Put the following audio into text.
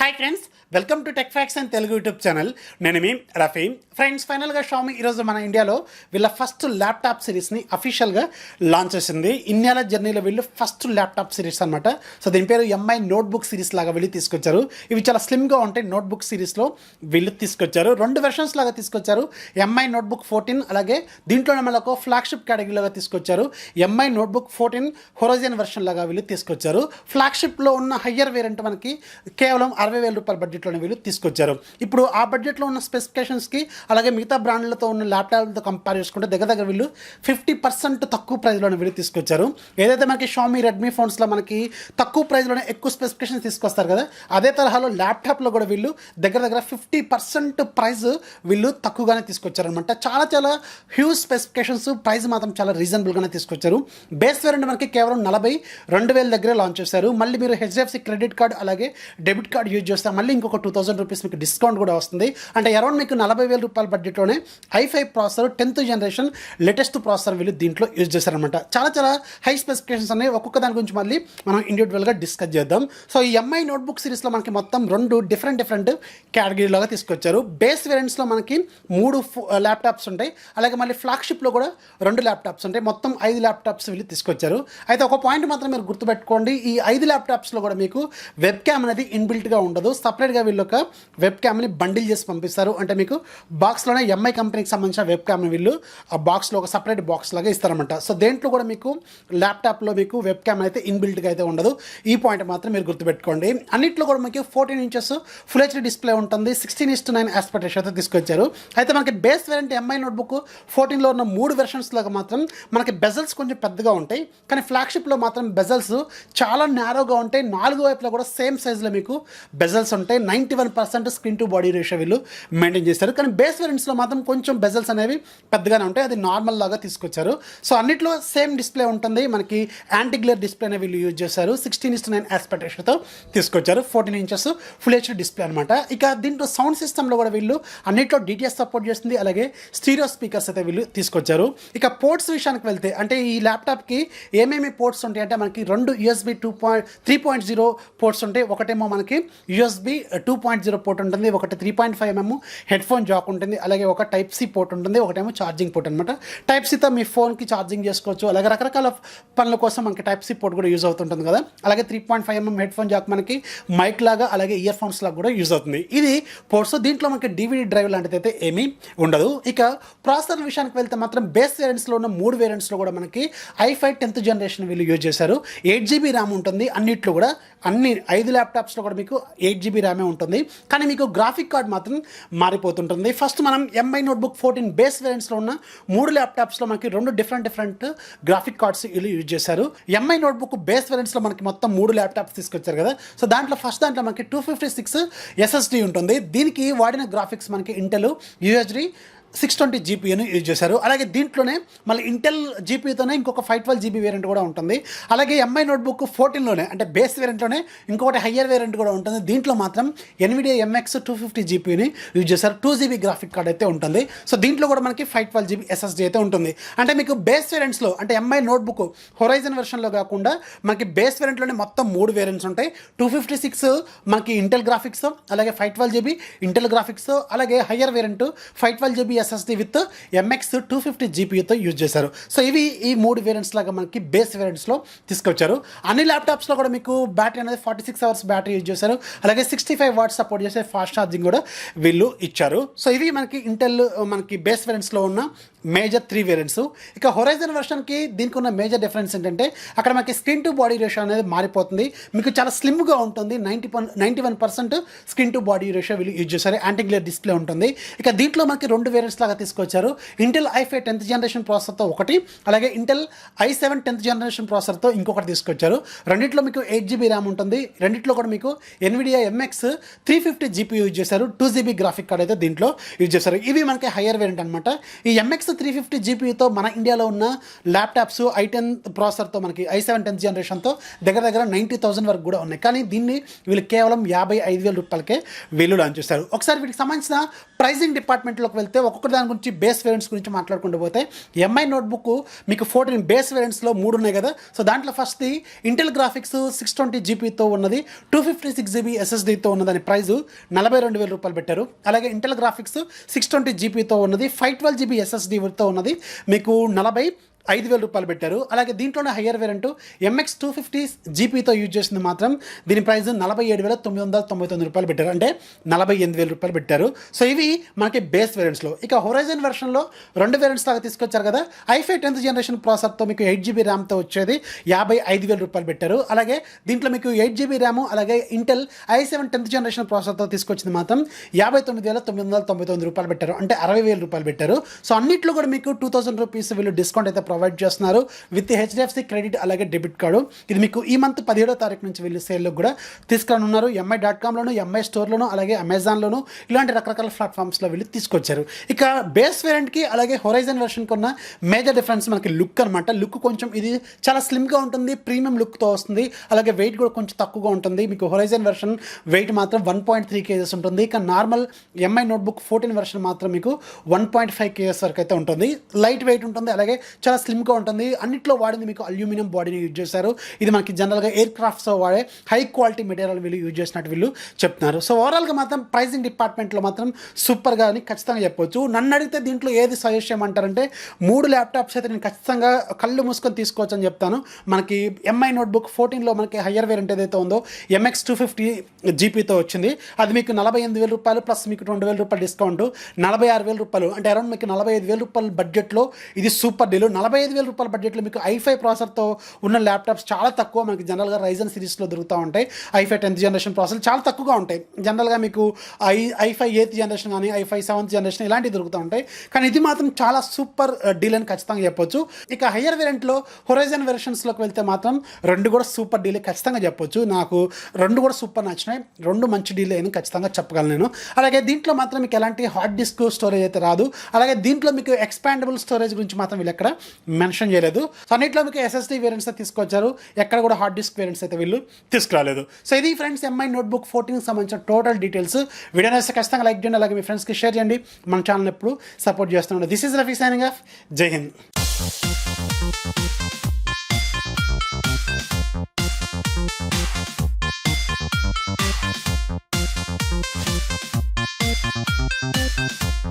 Hi friends, welcome to Techfox and Telugu YouTube channel. నేను మీ Rafi. Friends, ఫైనల్గా షామీ ఈరోజు మన ఇండియాలో వీళ్ళ ఫస్ట్ ల్యాప్టాప్ సిరీస్ని అఫీషియల్గా లాంచ్ చేసింది. ఇన్నేళ్ల జర్నీలో వీళ్ళు ఫస్ట్ ల్యాప్టాప్ సిరీస్ అనమాట. సో దీని పేరు ఎంఐ నోట్బుక్ సిరీస్ లాగా వీళ్ళు తీసుకొచ్చారు. ఇవి చాలా స్లిమ్గా ఉంటాయి. నోట్బుక్ సిరీస్లో వీళ్ళు తీసుకొచ్చారు. 2 వెర్షన్స్ లాగా తీసుకొచ్చారు. ఎంఐ నోట్బుక్ 14, అలాగే దీంట్లోనే మళ్ళీ ఒక ఫ్లాగ్షిప్ కేటగిరీలాగా తీసుకొచ్చారు. ఎంఐ నోట్బుక్ 14 హొరైజన్ వెర్షన్ లాగా వీళ్ళు తీసుకొచ్చారు. ఫ్లాగ్షిప్లో ఉన్న హయ్యర్ వేరియంట్ మనకి కేవలం 60,000 రూపాయల బడ్జెట్లోనే వీళ్ళు తీసుకొచ్చారు. ఇప్పుడు ఆ బడ్జెట్లో ఉన్న స్పెసిఫికేషన్స్కి అలాగే మిగతా బ్రాండ్లతో ఉన్న ల్యాప్టాప్లతో కంపేర్ చేసుకుంటే దగ్గర వీళ్ళు 50% తక్కువ ప్రైస్లోనే వీళ్ళు తీసుకొచ్చారు. ఏదైతే మనకి షామీ, రెడ్మీ ఫోన్స్లో మనకి తక్కువ ప్రైస్లోనే ఎక్కువ స్పెసిఫికేషన్స్ తీసుకొస్తారు కదా, అదే తరహాలో ల్యాప్టాప్లో కూడా వీళ్ళు దగ్గర 50% ప్రైస్ వీళ్ళు తక్కువగానే తీసుకొచ్చారనమాట. చాలా హ్యూజ్ స్పెసిఫికేషన్స్, ప్రైస్ మాత్రం చాలా రీజనబుల్గానే తీసుకొచ్చారు. బేస్ వేరియంట్ మనకి కేవలం 42,000 దగ్గరే లాంచ్ చేశారు. మళ్ళీ మీరు హెచ్డిఎఫ్సి క్రెడిట్ కార్డ్ అలాగే డెబిట్ కార్డ్ యూజ్ చేస్తే మళ్ళీ ఇంకొక 2,000 రూపీస్ మీకు డిస్కౌంట్ కూడా వస్తుంది. అంటే అరౌండ్ మీకు 40,000 రూపాయల బడ్జెట్లోనే i5 processor 10th generation latest processor వీళ్ళు దీంట్లో యూజ్ చేశారనమాట. చాలా హై స్పెసిఫికేషన్స్ అనేవి. ఒక్కొక్క దాని గురించి మళ్ళీ మనం ఇండివిజువల్గా డిస్కస్ చేద్దాం. సో ఈ ఎంఐ నోట్బుక్ సిరీస్లో మనకి మొత్తం 2 డిఫరెంట్ కేటగిరీలాగా తీసుకొచ్చారు. బేస్ వేరియంట్స్లో మనకి 3 ల్యాప్టాప్స్ ఉంటాయి. అలాగే మళ్ళీ ఫ్లాగ్షిప్లో కూడా 2 ల్యాప్టాప్స్ ఉంటాయి. మొత్తం 5 ల్యాప్టాప్స్ వీళ్ళు తీసుకొచ్చారు. అయితే ఒక పాయింట్ మాత్రం మీరు గుర్తుపెట్టుకోండి, ఈ 5 ల్యాప్టాప్స్లో కూడా మీకు వెబ్ క్యామ్ అనేది ఇన్బిల్ట్గా ఉండదు. సపరేట్గా వీళ్ళు ఒక వెబ్ క్యామ్ని బండిల్ చేసి పంపిస్తారు. అంటే మీకు బాక్స్లోనే ఎంఐ కంపెనీకి సంబంధించిన వెబ్ క్యామ్ని వీళ్ళు ఆ బాక్స్లో ఒక సపరేట్ బాక్స్ లాగా ఇస్తారన్నమాట. సో దేంట్లో కూడా మీకు ల్యాప్టాప్లో మీకు వెబ్ క్యామ్ అయితే ఇన్బిల్ట్గా అయితే ఉండదు. ఈ పాయింట్ మాత్రం మీరు గుర్తుపెట్టుకోండి. అన్నింటిలో కూడా మీకు 14 ఇంచెస్ ఫుల్ హెచ్డీ డిస్ప్లే ఉంటుంది. 16:9 ఆస్పెక్ట్ రేషియో అయితే తీసుకొచ్చారు. అయితే మనకి బేస్ వేరియంట్ ఎంఐ నోట్బుక్ 14లో ఉన్న 3 వెర్షన్స్ లాగా మాత్రం మనకి బెజల్స్ కొంచెం పెద్దగా ఉంటాయి. కానీ ఫ్లాగ్షిప్లో మాత్రం బెజల్స్ చాలా నేరోగా ఉంటాయి. 4 వైపులో కూడా సేమ్ సైజులో మీకు బెజల్స్ ఉంటాయి. 91% స్క్రీన్ టు బాడీ రేషియో వీళ్ళు మెయింటైన్ చేశారు. కానీ బేస్ వేరియంట్స్లో మాత్రం కొంచెం బెజల్స్ అనేవి పెద్దగానే ఉంటాయి. అది నార్మల్ లాగా తీసుకొచ్చారు. సో అన్నిట్లో సేమ్ డిస్ప్లే ఉంటుంది. మనకి యాంటీ గ్లేర్ డిస్ప్లే అనేవి వీళ్ళు యూజ్ చేశారు. 16:9 ఆస్పెక్ట్ రేషియోతో తీసుకొచ్చారు. 14 ఇంచెస్ ఫుల్ హెచ్డీ డిస్ప్లే అనమాట. ఇక దీంట్లో సౌండ్ సిస్టంలో కూడా వీళ్ళు అన్నిట్లో DTS సపోర్ట్ చేస్తుంది. అలాగే స్టీరియో స్పీకర్స్ అయితే వీళ్ళు తీసుకొచ్చారు. ఇక పోర్ట్స్ విషయానికి వెళ్తే అంటే ఈ ల్యాప్టాప్కి ఏమేమి పోర్ట్స్ ఉంటాయి అంటే మనకి 2 USB 3.0 పోర్ట్స్ ఉంటాయి. ఒకటేమో మనకి USB 2.0 పోర్ట్ ఉంటుంది. ఒకటి 3.5mm హెడ్ ఫోన్ జాక్ ఉంటుంది. అలాగే ఒక Type-C పోర్ట్ ఉంటుంది. ఒకటేమో ఛార్జింగ్ పోర్ట్ అనమాట. Type-Cతో మీ ఫోన్కి ఛార్జింగ్ చేసుకోవచ్చు. అలాగే రకరకాల పనుల కోసం మనకి Type-C పోర్ట్ కూడా యూజ్ అవుతుంటుంది కదా. అలాగే 3.5mm హెడ్ ఫోన్ జాక్ మనకి మైక్ లాగా అలాగే ఇయర్ ఫోన్స్ లాగా కూడా యూజ్ అవుతుంది. ఇది పోర్ట్స్. దీంట్లో మనకి DVD డ్రైవ్ లాంటిది అయితే ఏమీ ఉండదు. ఇక ప్రాసెసర్ విషయానికి వెళ్తే మాత్రం బేస్ వేరియంట్స్లో ఉన్న 3 వేరియంట్స్లో కూడా మనకి i5 10th జనరేషన్ వీళ్ళు యూజ్ చేశారు. 8GB ర్యామ్ ఉంటుంది. అన్నిట్లో కూడా 5 ల్యాప్టాప్స్లో కూడా మీకు 8GB ర్యామే ఉంటుంది. కానీ మీకు గ్రాఫిక్ కార్డ్ మాత్రం మారిపోతుంటుంది. ఫస్ట్ మనం ఎంఐ నోట్బుక్ 14 బేస్ వేరియంట్స్లో ఉన్న 3 ల్యాప్టాప్స్లో మనకి 2 డిఫరెంట్ గ్రాఫిక్ కార్డ్స్ వీళ్ళు యూజ్ చేశారు. ఎంఐ నోట్బుక్ బేస్ వేరియంట్స్లో మనకి మొత్తం 3 ల్యాప్టాప్స్ తీసుకొచ్చారు కదా. సో దాంట్లో దాంట్లో మనకి 256 SSD ఉంటుంది. దీనికి వాడిన గ్రాఫిక్స్ మనకి ఇంటెల్ UHD 620 GPUని యూజ్ చేశారు. అలాగే దీంట్లోనే మళ్ళీ ఇంటెల్ GPUతోనే ఇంకొక 512GB వేరియంట్ కూడా ఉంటుంది. అలాగే ఎంఐ నోట్బుక్ 14లోనే అంటే బేస్ వేరియంట్లోనే ఇంకొకటి హయ్యర్ వేరియంట్ కూడా ఉంటుంది. దీంట్లో మాత్రం NVIDIA MX 250 GPUని యూజ్ చేశారు. 2GB గ్రాఫిక్ కార్డ్ అయితే ఉంటుంది. సో దీంట్లో కూడా మనకి 512GB SSD అయితే ఉంటుంది. అంటే మీకు బేస్ వేరియంట్స్లో అంటే ఎంఐ నోట్బుక్ హొరైజన్ వెర్షన్లో కాకుండా మనకి బేస్ వేరియంట్లోనే మొత్తం 3 వేరియంట్స్ ఉంటాయి. 256 మనకి ఇంటెల్ గ్రాఫిక్స్, అలాగే 512GB ఇంటెల్ గ్రాఫిక్స్, అలాగే higher variant 512GB SSD with MX 250 GPUతో యూజ్ చేశారు. సో ఇవి ఈ 3 వేరియంట్స్ లాగా మనకి బేస్ వేరియంట్స్లో తీసుకొచ్చారు. అన్ని ల్యాప్టాప్స్లో కూడా మీకు బ్యాటరీ అనేది 46 అవర్స్ బ్యాటరీ యూజ్ చేశారు. అలాగే 65 వాట్స్ సపోర్ట్ చేసే ఫాస్ట్ ఛార్జింగ్ కూడా వీళ్ళు ఇచ్చారు. సో ఇవి మనకి ఇంటెల్ మనకి బేస్ వేరియంట్స్లో ఉన్న మేజర్ 3 వేరియంట్స్. ఇక హొరైజన్ వెర్షన్కి దీనికి ఉన్న మేజర్ డిఫరెన్స్ ఏంటంటే అక్కడ మనకి స్క్రీన్ టు బాడీ రేషియో అనేది మారిపోతుంది. మీకు చాలా స్లిమ్గా ఉంటుంది. 91% స్క్రీన్ టు బాడీ రేషియో వీళ్ళు యూజ్ చేశారు. యాంటీ గ్లేర్ డిస్ప్లే ఉంటుంది. ఇక దీంట్లో మనకి 2 వేరియంట్స్ లాగా తీసుకొచ్చారు. ఇంటెల్ i5 10th జనరేషన్ ప్రాసెసర్తో ఒకటి, అలాగే ఇంటెల్ i7 10th జనరేషన్ ప్రాసెసర్తో ఇంకొకటి తీసుకొచ్చారు. రెండిట్లో మీకు 8GB ర్యామ్ ఉంటుంది. రెండిట్లో కూడా మీకు NVIDIA MX 350 GPU యూజ్ చేశారు. 2GB గ్రాఫిక్ కార్డ్ అయితే దీంట్లో యూజ్ చేశారు. ఇవి మనకి హయ్యర్ వేరియంట్ అనమాట. ఈ MX 350 GPUతో మన ఇండియాలో ఉన్న ల్యాప్టాప్స్ i10 ప్రాసెసర్తో మనకి i7 10th జనరేషన్తో దగ్గర 90,000 వరకు కూడా ఉన్నాయి. కానీ దీన్ని వీళ్ళు కేవలం 55,000 రూపాయలకే వీళ్ళు లాంచ్ చేస్తారు. ఒకసారి వీటికి సంబంధించిన ప్రైజింగ్ డిపార్ట్మెంట్లోకి వెళ్తే ఒక్కొక్క ఒక్కొక్క దాని గురించి బేస్ వేరియంట్స్ గురించి మాట్లాడుకుంటూ పోతే ఎంఐ నోట్బుక్ మీకు 14 బేస్ వేరియంట్స్లో 3 ఉన్నాయి కదా. సో దాంట్లో ఫస్ట్ది ఇంటెల్ గ్రాఫిక్స్ 620 జీబీతో ఉన్నది, 256 జీబీ ఎస్ఎస్డీతో ఉన్నదని ప్రైస్ 42,000 రూపాయలు పెట్టారు. అలాగే ఇంటెల్ గ్రాఫిక్స్ 620 జీబీతో ఉన్నది, 512 జీబీ ఎస్ఎస్డీతో ఉన్నది మీకు 45,000 రూపాయలు పెట్టారు. అలాగే దీంట్లోనే హయ్యర్ వేరియంట్ ఎంఎక్స్ 250 జీబీతో యూజ్ చేసింది మాత్రం దీని ప్రైస్ 47,999 రూపాయలు పెట్టారు, అంటే 48,000 రూపాయలు పెట్టారు. సో ఇవి మనకి బేస్ వేరియంట్స్లో. ఇక హొరైజన్ వెర్షన్లో 2 వేరియంట్స్ లాగా తీసుకొచ్చారు కదా. ఐఫై 10th జనరేషన్ ప్రాసెసర్తో మీకు 8 జీబీ ర్యామ్తో వచ్చేది 55,000 రూపాయలు పెట్టారు. అలాగే దీంట్లో మీకు 8 జీబీ ర్యామ్ అలాగే ఇంటెల్ i7 10th జనరేషన్ ప్రాసెసర్తో తీసుకొచ్చింది మాత్రం 59,999 రూపాయలు పెట్టారు, అంటే 60,000 రూపాయలు పెట్టారు. సో అన్నిట్లో కూడా మీకు 2,000 రూపీస్ వీళ్ళు డిస్కౌంట్ అయితే ప్రొవైడ్ చేస్తున్నారు విత్ హెచ్డిఎఫ్సి క్రెడిట్ అలాగే డెబిట్ కార్డు. ఇది మీకు ఈ మంత్ 17వ తారీఖు నుంచి వీళ్ళు సేల్లో కూడా తీసుకురానున్నారు. MI.com ఎంఐ స్టోర్లోను అలాగే అమెజాన్లోను ఇలాంటి రకరకాల ప్లాట్ఫామ్స్లో వీళ్ళు తీసుకొచ్చారు. ఇక బేస్ వేరియంట్కి అలాగే హొరైజన్ వెర్షన్కి ఉన్న మేజర్ డిఫరెన్స్ మనకి లుక్ అనమాట. లుక్ కొంచెం ఇది చాలా స్లిమ్గా ఉంటుంది, ప్రీమియం లుక్తో వస్తుంది. అలాగే వెయిట్ కూడా కొంచెం తక్కువగా ఉంటుంది. మీకు హొరైజన్ వెర్షన్ వెయిట్ మాత్రం 1.3 kgs ఉంటుంది. ఇక నార్మల్ ఎంఐ నోట్బుక్ 14 వెర్షన్ మాత్రం మీకు 1.5 kgs వరకు అయితే ఉంటుంది. లైట్ వెయిట్ ఉంటుంది, అలాగే చాలా స్లిమ్గా ఉంటుంది. అన్నిట్లో వాడింది మీకు అల్యూమినియం బాడీని యూజ్ చేశారు. ఇది మనకి జనరల్గా ఎయిర్ క్రాఫ్ట్స్లో వాడే హై క్వాలిటీ మెటీరియల్ వీళ్ళు యూజ్ చేసినట్టు వీళ్ళు చెప్తున్నారు. సో ఓవరాల్గా మాత్రం ప్రైజింగ్ డిపార్ట్మెంట్లో మాత్రం సూపర్గా అని ఖచ్చితంగా చెప్పొచ్చు. నన్ను అడిగితే దీంట్లో ఏది సజెస్ట్ చేయమంటారంటే 3 ల్యాప్టాప్స్ అయితే నేను ఖచ్చితంగా కళ్ళు మూసుకొని తీసుకోవచ్చు అని చెప్తాను. మనకి ఎంఐ నోట్బుక్ 14లో మనకి హయ్యర్ వేరియంట్ ఏదైతే ఉందో ఎంఎక్స్ 250 జీబీతో వచ్చింది. అది మీకు 48,000 రూపాయలు ప్లస్ మీకు 2,000 రూపాయలు డిస్కౌంట్ 46,000 రూపాయలు, అంటే అరౌండ్ మీకు 45,000 రూపాయల బడ్జెట్లో ఇది సూపర్ డీల్. 45,000 రూపాయల బడ్జెట్లో మీకు ఐఫై ప్రాసెసర్తో ఉన్న ల్యాప్టాప్స్ చాలా తక్కువ మనకి జనరల్గా రైజన్ సిరీస్లో దొరుకుతూ ఉంటాయి. ఐఫై 10th జనరేషన్ ప్రాసెసర్ చాలా తక్కువగా ఉంటాయి. జనరల్గా మీకు ఐఫై 8th జనరేషన్ కానీ ఐఫై 7th జనరేషన్ ఇలాంటివి దొరుకుతూ ఉంటాయి. కానీ ఇది మాత్రం చాలా సూపర్ డీల్ అని ఖచ్చితంగా చెప్పొచ్చు. ఇక హయ్యర్ వేరియంట్లో హొరైజన్ వెర్షన్స్లోకి వెళ్తే మాత్రం 2 కూడా సూపర్ డీల్ ఖచ్చితంగా చెప్పొచ్చు. నాకు 2 కూడా సూపర్ నచ్చినాయి, 2 మంచి డీల్ అని ఖచ్చితంగా చెప్పగలను నేను. అలాగే దీంట్లో మాత్రం మీకు ఎలాంటి హార్డ్ డిస్క్ స్టోరేజ్ అయితే రాదు. అలాగే దీంట్లో మీకు ఎక్స్పాండబుల్ స్టోరేజ్ గురించి మాత్రం వీళ్ళు ఎక్కడ మెన్షన్ చేయలేదు. సో అన్నింటిలో మీకు ఎస్ఎస్డీ వేరియంట్స్ తీసుకొచ్చారు, ఎక్కడ కూడా హార్డ్ డిస్క్ వేరియంట్స్ అయితే వీళ్ళు తీసుకురాలేదు. సో ఇది ఫ్రెండ్స్ ఎంఐ నోట్బుక్ 14కి సంబంధించిన టోటల్ డీటెయిల్స్. వీడియోని వస్తే ఖచ్చితంగా లైక్ చేయండి, అలాగే మీ ఫ్రెండ్స్కి షేర్ చేయండి. మన ఛానల్ ఎప్పుడు సపోర్ట్ చేస్తున్నాను. This is Rafi signing off. జై హింద్.